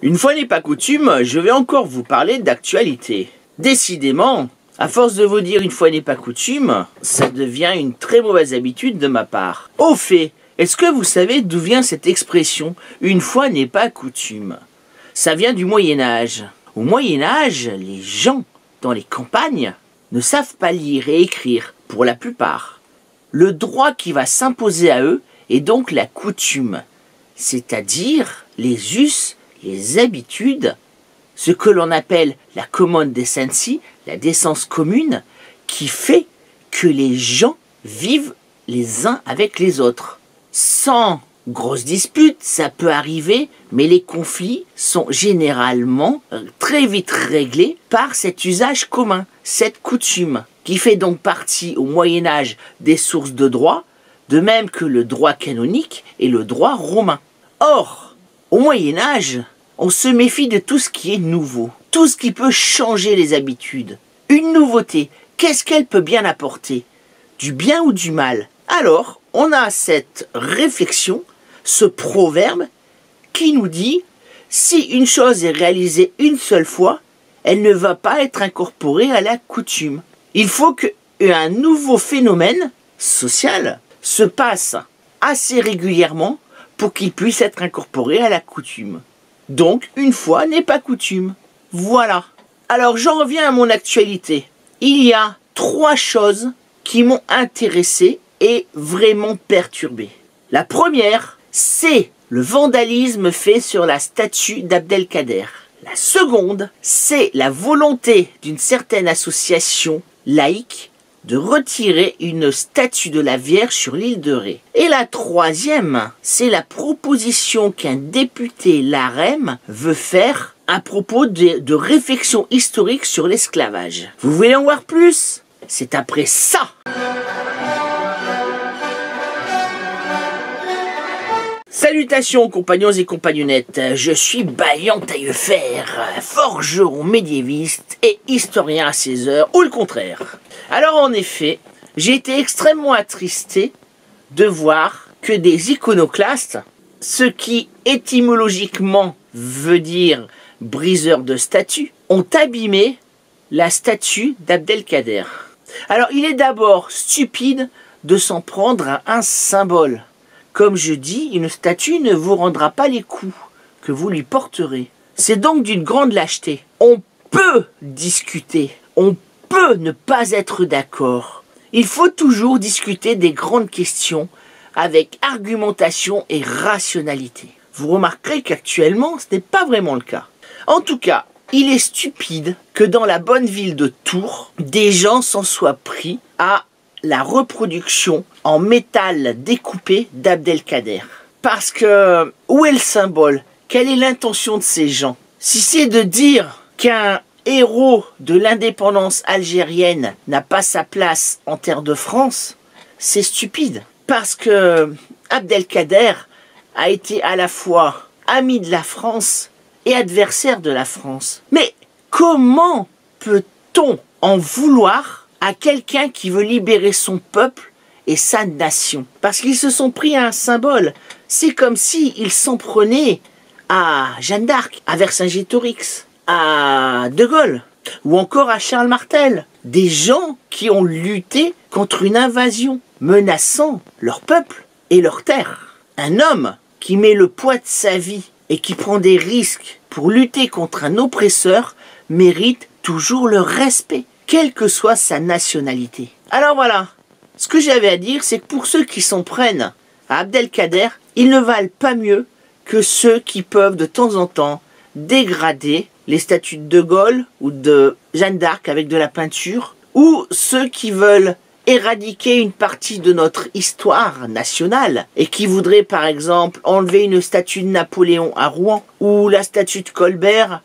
Une fois n'est pas coutume, je vais encore vous parler d'actualité. Décidément, à force de vous dire une fois n'est pas coutume, ça devient une très mauvaise habitude de ma part. Au fait, est-ce que vous savez d'où vient cette expression « une fois n'est pas coutume » ? Ça vient du Moyen-Âge. Au Moyen-Âge, les gens dans les campagnes ne savent pas lire et écrire, pour la plupart. Le droit qui va s'imposer à eux est donc la coutume, c'est-à-dire les us, les habitudes, ce que l'on appelle la common decency, la décence commune, qui fait que les gens vivent les uns avec les autres. Sans grosse dispute, ça peut arriver, mais les conflits sont généralement très vite réglés par cet usage commun, cette coutume, qui fait donc partie au Moyen-Âge des sources de droit, de même que le droit canonique et le droit romain. Or, au Moyen-Âge, on se méfie de tout ce qui est nouveau, tout ce qui peut changer les habitudes. Une nouveauté, qu'est-ce qu'elle peut bien apporter? Du bien ou du mal? Alors, on a cette réflexion, ce proverbe qui nous dit « si une chose est réalisée une seule fois, elle ne va pas être incorporée à la coutume ». Il faut qu'un nouveau phénomène social se passe assez régulièrement pour qu'il puisse être incorporé à la coutume. Donc, une fois n'est pas coutume. Voilà. Alors, j'en reviens à mon actualité. Il y a 3 choses qui m'ont intéressé et vraiment perturbé. La première, c'est le vandalisme fait sur la statue d'Abdelkader. La seconde, c'est la volonté d'une certaine association laïque de retirer une statue de la Vierge sur l'île de Ré. Et la troisième, c'est la proposition qu'un député LaREM veut faire à propos de réflexion historique sur l'esclavage. Vous voulez en voir plus? C'est après ça. Salutations compagnons et compagnonnettes, je suis Baillant Taillefer, forgeron médiéviste et historien à ses heures, ou le contraire. Alors en effet, j'ai été extrêmement attristé de voir que des iconoclastes, ce qui étymologiquement veut dire briseur de statues, ont abîmé la statue d'Abdelkader. Alors il est d'abord stupide de s'en prendre à un symbole. Comme je dis, une statue ne vous rendra pas les coups que vous lui porterez. C'est donc d'une grande lâcheté. On peut discuter, on peut ne pas être d'accord. Il faut toujours discuter des grandes questions avec argumentation et rationalité. Vous remarquerez qu'actuellement, ce n'est pas vraiment le cas. En tout cas, il est stupide que dans la bonne ville de Tours, des gens s'en soient pris à la reproduction en métal découpé d'Abdelkader. Parce que, où est le symbole? Quelle est l'intention de ces gens? Si c'est de dire qu'un héros de l'indépendance algérienne n'a pas sa place en terre de France, c'est stupide. Parce que Abdelkader a été à la fois ami de la France et adversaire de la France. Mais comment peut-on en vouloir à quelqu'un qui veut libérer son peuple et sa nation? Parce qu'ils se sont pris à un symbole. C'est comme s'ils s'en prenaient à Jeanne d'Arc, à Vercingétorix, à De Gaulle, ou encore à Charles Martel. Des gens qui ont lutté contre une invasion, menaçant leur peuple et leur terre. Un homme qui met le poids de sa vie et qui prend des risques pour lutter contre un oppresseur mérite toujours le respect, quelle que soit sa nationalité. Alors voilà, ce que j'avais à dire, c'est que pour ceux qui s'en prennent à Abdelkader, ils ne valent pas mieux que ceux qui peuvent de temps en temps dégrader les statues de De Gaulle ou de Jeanne d'Arc avec de la peinture, ou ceux qui veulent éradiquer une partie de notre histoire nationale et qui voudraient par exemple enlever une statue de Napoléon à Rouen ou la statue de Colbert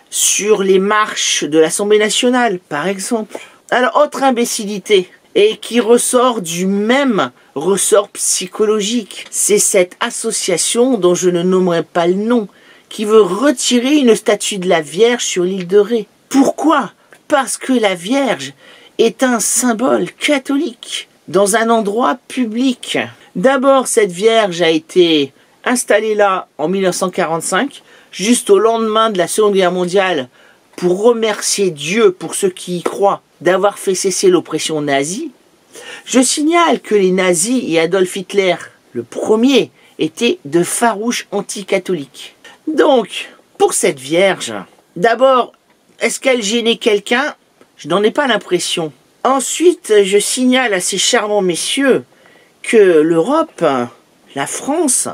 sur les marches de l'Assemblée nationale, par exemple. Alors, autre imbécilité, et qui ressort du même ressort psychologique, c'est cette association dont je ne nommerai pas le nom, qui veut retirer une statue de la Vierge sur l'île de Ré. Pourquoi? Parce que la Vierge est un symbole catholique dans un endroit public. D'abord, cette Vierge a été installée là en 1945, juste au lendemain de la Seconde Guerre mondiale, pour remercier Dieu, pour ceux qui y croient, d'avoir fait cesser l'oppression nazie. Je signale que les nazis et Adolf Hitler, le premier, étaient de farouches anticatholiques. Donc, pour cette Vierge, d'abord, est-ce qu'elle gênait quelqu'un? Je n'en ai pas l'impression. Ensuite, je signale à ces charmants messieurs que l'Europe, la France,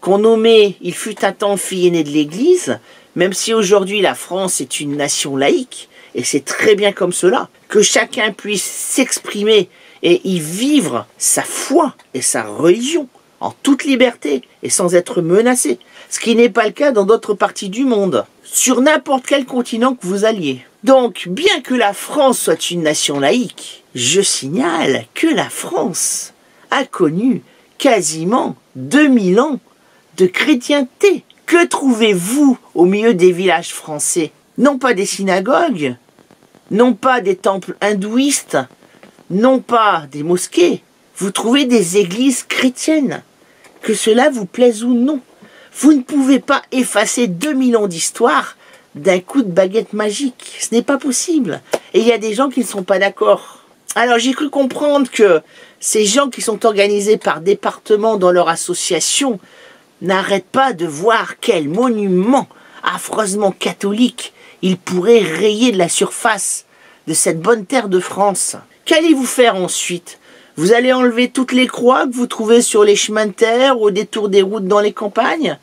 qu'on nommait, il fut un temps, fille aînée de l'Église, même si aujourd'hui la France est une nation laïque, et c'est très bien comme cela, que chacun puisse s'exprimer et y vivre sa foi et sa religion en toute liberté et sans être menacé, ce qui n'est pas le cas dans d'autres parties du monde, sur n'importe quel continent que vous alliez. Donc, bien que la France soit une nation laïque, je signale que la France a connu quasiment 2000 ans de chrétienté. Que trouvez-vous au milieu des villages français? Non pas des synagogues, non pas des temples hindouistes, non pas des mosquées. Vous trouvez des églises chrétiennes, que cela vous plaise ou non. Vous ne pouvez pas effacer 2000 ans d'histoire d'un coup de baguette magique. Ce n'est pas possible. Et il y a des gens qui ne sont pas d'accord. Alors j'ai cru comprendre que ces gens qui sont organisés par département dans leur association n'arrêtent pas de voir quel monument affreusement catholique ils pourraient rayer de la surface de cette bonne terre de France. Qu'allez-vous faire ensuite? Vous allez enlever toutes les croix que vous trouvez sur les chemins de terre ou au détour des routes dans les campagnes?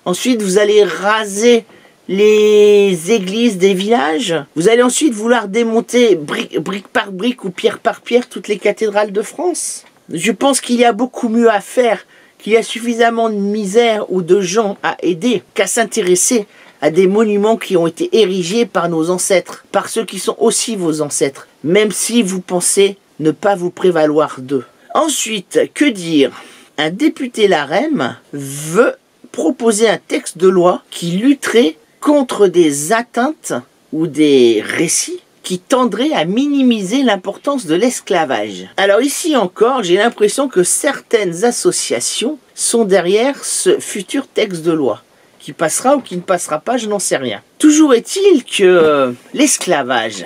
Ensuite, vous allez raser les églises des villages? Vous allez ensuite vouloir démonter brique par brique ou pierre par pierre toutes les cathédrales de France? Je pense qu'il y a beaucoup mieux à faire, qu'il y a suffisamment de misère ou de gens à aider qu'à s'intéresser à des monuments qui ont été érigés par nos ancêtres, par ceux qui sont aussi vos ancêtres, même si vous pensez ne pas vous prévaloir d'eux. Ensuite, que dire? Un député LaREM veut proposer un texte de loi qui lutterait contre des atteintes ou des récits qui tendraient à minimiser l'importance de l'esclavage. Alors ici encore, j'ai l'impression que certaines associations sont derrière ce futur texte de loi, qui passera ou qui ne passera pas, je n'en sais rien. Toujours est-il que l'esclavage,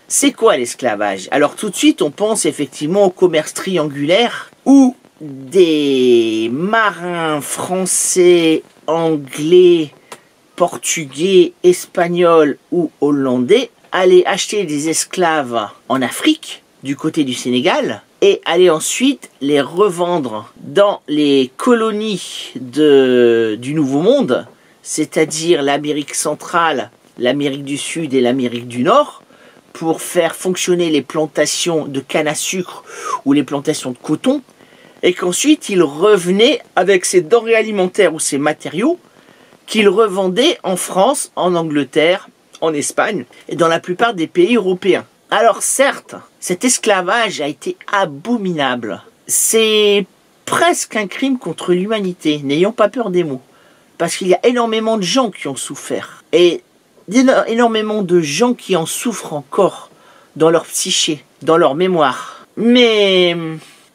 c'est quoi l'esclavage? Alors tout de suite, on pense effectivement au commerce triangulaire où des marins français, anglais, portugais, espagnols ou hollandais allaient acheter des esclaves en Afrique, du côté du Sénégal, et allaient ensuite les revendre dans les colonies du Nouveau Monde, c'est-à-dire l'Amérique centrale, l'Amérique du Sud et l'Amérique du Nord, pour faire fonctionner les plantations de canne à sucre ou les plantations de coton, et qu'ensuite ils revenaient avec ces denrées alimentaires ou ces matériaux qu'ils revendaient en France, en Angleterre, en Espagne et dans la plupart des pays européens. Alors certes, cet esclavage a été abominable. C'est presque un crime contre l'humanité, n'ayons pas peur des mots. Parce qu'il y a énormément de gens qui ont souffert. Et énormément de gens qui en souffrent encore dans leur psyché, dans leur mémoire. Mais,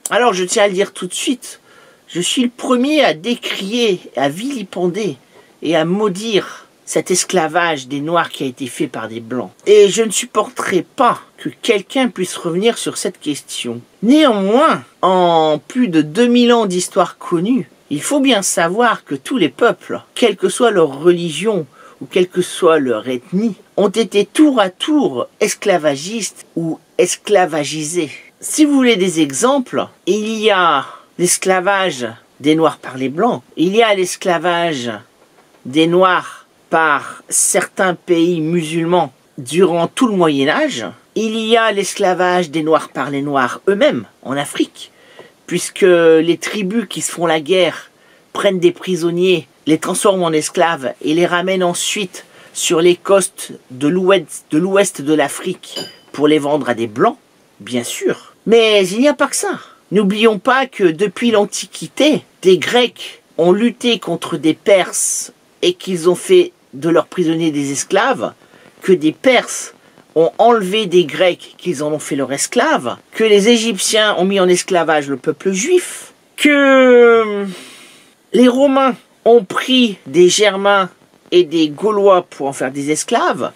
alors je tiens à le dire tout de suite, je suis le premier à décrier, à vilipender et à maudire cet esclavage des Noirs qui a été fait par des Blancs. Et je ne supporterai pas que quelqu'un puisse revenir sur cette question. Néanmoins, en plus de 2000 ans d'histoire connue, il faut bien savoir que tous les peuples, quelle que soit leur religion ou quelle que soit leur ethnie, ont été tour à tour esclavagistes ou esclavagisés. Si vous voulez des exemples, il y a l'esclavage des Noirs par les Blancs, il y a l'esclavage des Noirs par certains pays musulmans durant tout le Moyen-Âge, il y a l'esclavage des Noirs par les Noirs eux-mêmes en Afrique, puisque les tribus qui se font la guerre prennent des prisonniers, les transforment en esclaves et les ramènent ensuite sur les côtes de l'ouest de l'Afrique pour les vendre à des Blancs, bien sûr. Mais il n'y a pas que ça. N'oublions pas que depuis l'Antiquité, des Grecs ont lutté contre des Perses et qu'ils ont fait de leurs prisonniers des esclaves, que des Perses ont enlevé des Grecs, qu'ils en ont fait leurs esclaves, que les Égyptiens ont mis en esclavage le peuple juif, que les Romains ont pris des Germains et des Gaulois pour en faire des esclaves,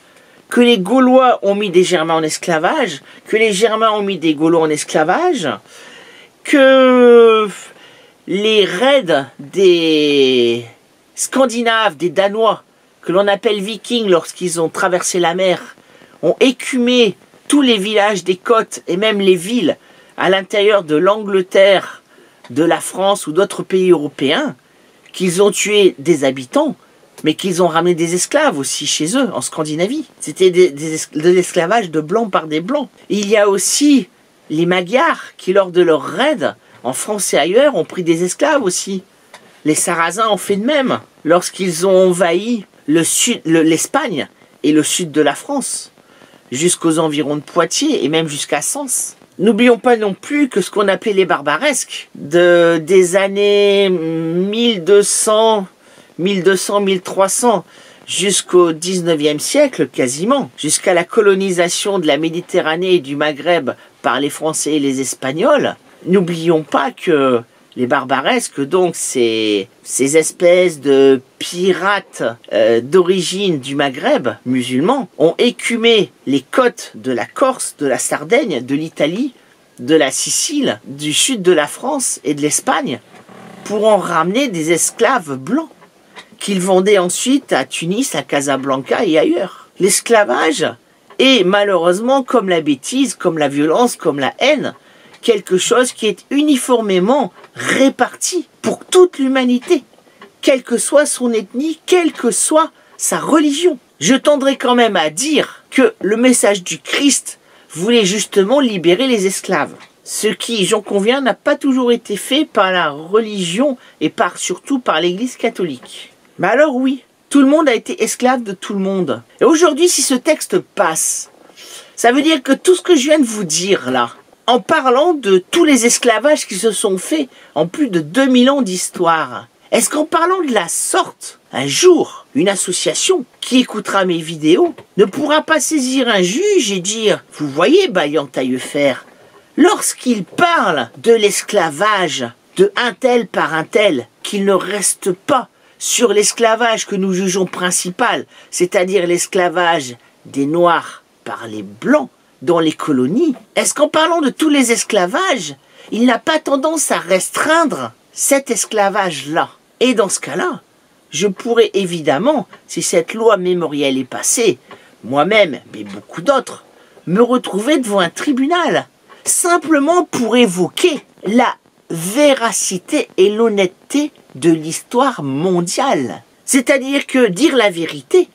que les Gaulois ont mis des Germains en esclavage, que les Germains ont mis des Gaulois en esclavage, que les raids des Scandinaves, des Danois, que l'on appelle vikings lorsqu'ils ont traversé la mer, ont écumé tous les villages des côtes et même les villes à l'intérieur de l'Angleterre, de la France ou d'autres pays européens, qu'ils ont tué des habitants, mais qu'ils ont ramené des esclaves aussi chez eux, en Scandinavie. C'était de l'esclavage de blancs par des blancs. Il y a aussi les Magyars qui, lors de leur raid, en France et ailleurs, ont pris des esclaves aussi. Les Sarrasins ont fait de même, lorsqu'ils ont envahi l'Espagne et le sud de la France, jusqu'aux environs de Poitiers et même jusqu'à Sens. N'oublions pas non plus que ce qu'on appelait les barbaresques, des années 1200, 1300, jusqu'au 19e siècle quasiment, jusqu'à la colonisation de la Méditerranée et du Maghreb par les Français et les Espagnols, n'oublions pas que les barbaresques, donc ces espèces de pirates d'origine du Maghreb musulman, ont écumé les côtes de la Corse, de la Sardaigne, de l'Italie, de la Sicile, du sud de la France et de l'Espagne, pour en ramener des esclaves blancs, qu'ils vendaient ensuite à Tunis, à Casablanca et ailleurs. L'esclavage est malheureusement, comme la bêtise, comme la violence, comme la haine, quelque chose qui est uniformément réparti pour toute l'humanité, quelle que soit son ethnie, quelle que soit sa religion. Je tendrai quand même à dire que le message du Christ voulait justement libérer les esclaves. Ce qui, j'en conviens, n'a pas toujours été fait par la religion et surtout par l'Église catholique. Mais alors oui, tout le monde a été esclave de tout le monde. Et aujourd'hui, si ce texte passe, ça veut dire que tout ce que je viens de vous dire là, en parlant de tous les esclavages qui se sont faits en plus de 2000 ans d'histoire, est-ce qu'en parlant de la sorte, un jour, une association qui écoutera mes vidéos ne pourra pas saisir un juge et dire « Vous voyez, Bailliant Taillefer, lorsqu'il parle de l'esclavage de un tel par un tel, qu'il ne reste pas sur l'esclavage que nous jugeons principal, c'est-à-dire l'esclavage des Noirs par les Blancs, dans les colonies, est-ce qu'en parlant de tous les esclavages, il n'a pas tendance à restreindre cet esclavage-là? Et dans ce cas-là, je pourrais évidemment, si cette loi mémorielle est passée, moi-même, mais beaucoup d'autres, me retrouver devant un tribunal, simplement pour évoquer la véracité et l'honnêteté de l'histoire mondiale. C'est-à-dire que dire la vérité,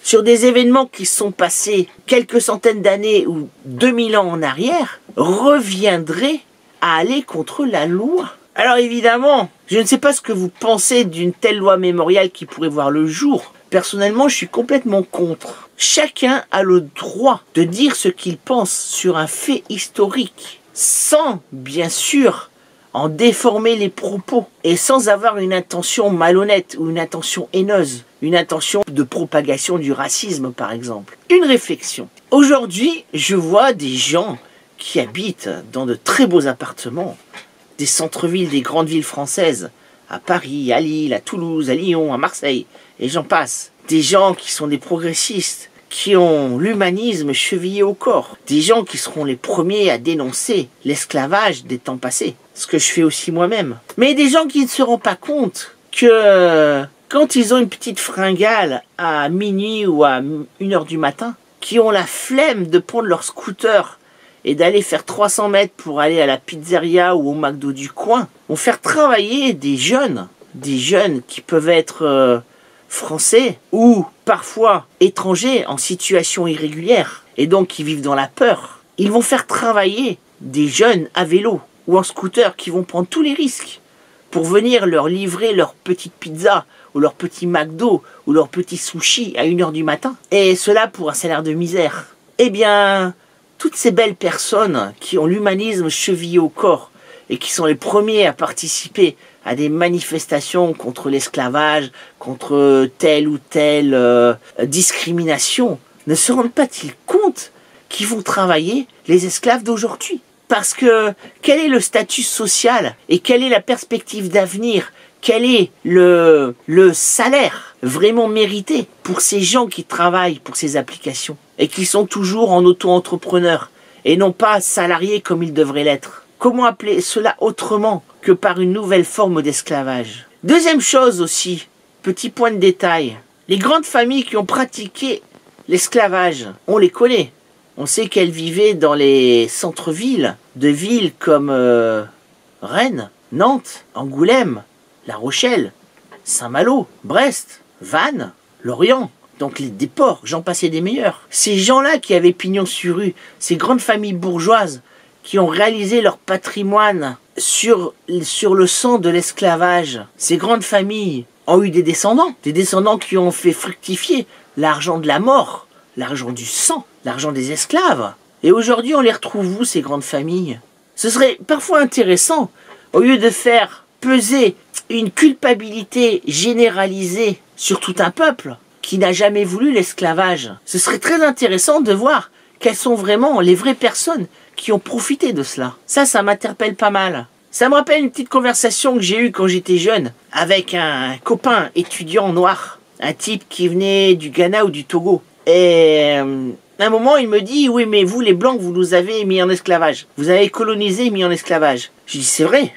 sur des événements qui sont passés quelques centaines d'années ou 2000 ans en arrière, reviendrait à aller contre la loi. Alors évidemment, je ne sais pas ce que vous pensez d'une telle loi mémoriale qui pourrait voir le jour. Personnellement, je suis complètement contre. Chacun a le droit de dire ce qu'il pense sur un fait historique, sans, bien sûr, en déformer les propos et sans avoir une intention malhonnête ou une intention haineuse, une intention de propagation du racisme par exemple. Une réflexion. Aujourd'hui, je vois des gens qui habitent dans de très beaux appartements, des centres-villes, des grandes villes françaises, à Paris, à Lille, à Toulouse, à Lyon, à Marseille, et j'en passe. Des gens qui sont des progressistes, qui ont l'humanisme chevillé au corps. Des gens qui seront les premiers à dénoncer l'esclavage des temps passés. Ce que je fais aussi moi-même. Mais des gens qui ne se rendent pas compte que quand ils ont une petite fringale à minuit ou à 1h du matin, qui ont la flemme de prendre leur scooter et d'aller faire 300 mètres pour aller à la pizzeria ou au McDo du coin, vont faire travailler des jeunes qui peuvent être français ou parfois étrangers en situation irrégulière et donc qui vivent dans la peur. Ils vont faire travailler des jeunes à vélo ou en scooter qui vont prendre tous les risques pour venir leur livrer leur petite pizza ou leur petit McDo ou leur petit sushi à 1h du matin, et cela pour un salaire de misère. Eh bien, toutes ces belles personnes qui ont l'humanisme chevillé au corps et qui sont les premiers à participer à des manifestations contre l'esclavage, contre telle ou telle discrimination, ne se rendent pas-ils compte qu'ils vont travailler les esclaves d'aujourd'hui? Parce que quel est le statut social et quelle est la perspective d'avenir? Quel est le salaire vraiment mérité pour ces gens qui travaillent pour ces applications et qui sont toujours en auto-entrepreneurs et non pas salariés comme ils devraient l'être. Comment appeler cela autrement que par une nouvelle forme d'esclavage? Deuxième chose aussi, petit point de détail, les grandes familles qui ont pratiqué l'esclavage, on les connaît. On sait qu'elles vivaient dans les centres-villes de villes comme Rennes, Nantes, Angoulême, La Rochelle, Saint-Malo, Brest, Vannes, Lorient, donc des ports, j'en passais des meilleurs. Ces gens-là qui avaient pignon sur rue, ces grandes familles bourgeoises qui ont réalisé leur patrimoine sur le sang de l'esclavage, ces grandes familles ont eu des descendants qui ont fait fructifier l'argent de la mort, l'argent du sang, l'argent des esclaves. Et aujourd'hui, on les retrouve où, ces grandes familles? Ce serait parfois intéressant, au lieu de faire peser une culpabilité généralisée sur tout un peuple qui n'a jamais voulu l'esclavage, ce serait très intéressant de voir quelles sont vraiment les vraies personnes qui ont profité de cela. Ça m'interpelle pas mal. Ça me rappelle une petite conversation que j'ai eue quand j'étais jeune avec un copain étudiant noir, un type qui venait du Ghana ou du Togo. Et à un moment, il me dit, oui, mais vous, les Blancs, vous nous avez mis en esclavage. Vous avez colonisé et mis en esclavage. Je dis, c'est vrai,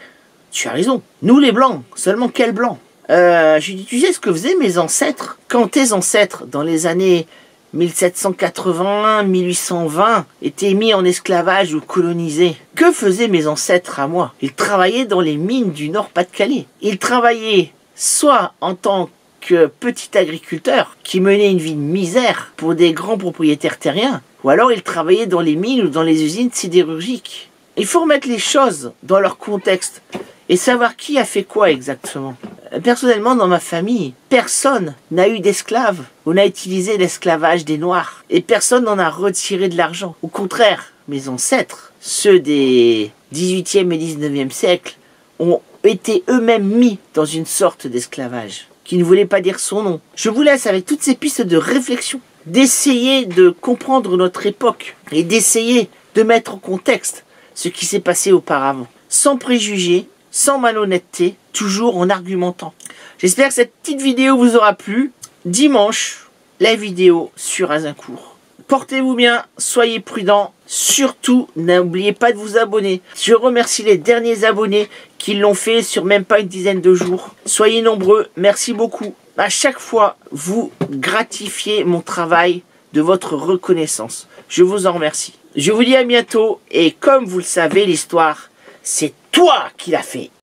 tu as raison. Nous, les Blancs, seulement quels Blancs? Je lui dis, tu sais ce que faisaient mes ancêtres? Quand tes ancêtres, dans les années 1780, 1820, étaient mis en esclavage ou colonisés, que faisaient mes ancêtres à moi? Ils travaillaient dans les mines du Nord-Pas-de-Calais. Ils travaillaient soit en tant que petits agriculteurs qui menaient une vie de misère pour des grands propriétaires terriens, ou alors ils travaillaient dans les mines ou dans les usines sidérurgiques. Il faut remettre les choses dans leur contexte et savoir qui a fait quoi exactement. Personnellement, dans ma famille, personne n'a eu d'esclaves. On a utilisé l'esclavage des Noirs et personne n'en a retiré de l'argent. Au contraire, mes ancêtres, ceux des 18e et 19e siècles, ont été eux-mêmes mis dans une sorte d'esclavage qui ne voulait pas dire son nom. Je vous laisse avec toutes ces pistes de réflexion, d'essayer de comprendre notre époque et d'essayer de mettre en contexte ce qui s'est passé auparavant, sans préjugés, sans malhonnêteté, toujours en argumentant. J'espère que cette petite vidéo vous aura plu. Dimanche, la vidéo sur Azincourt. Portez-vous bien, soyez prudents. Surtout, n'oubliez pas de vous abonner. Je remercie les derniers abonnés qui l'ont fait sur même pas une dizaine de jours. Soyez nombreux, merci beaucoup. À chaque fois, vous gratifiez mon travail de votre reconnaissance. Je vous en remercie. Je vous dis à bientôt et comme vous le savez, l'histoire, c'est toi qui l'as fait.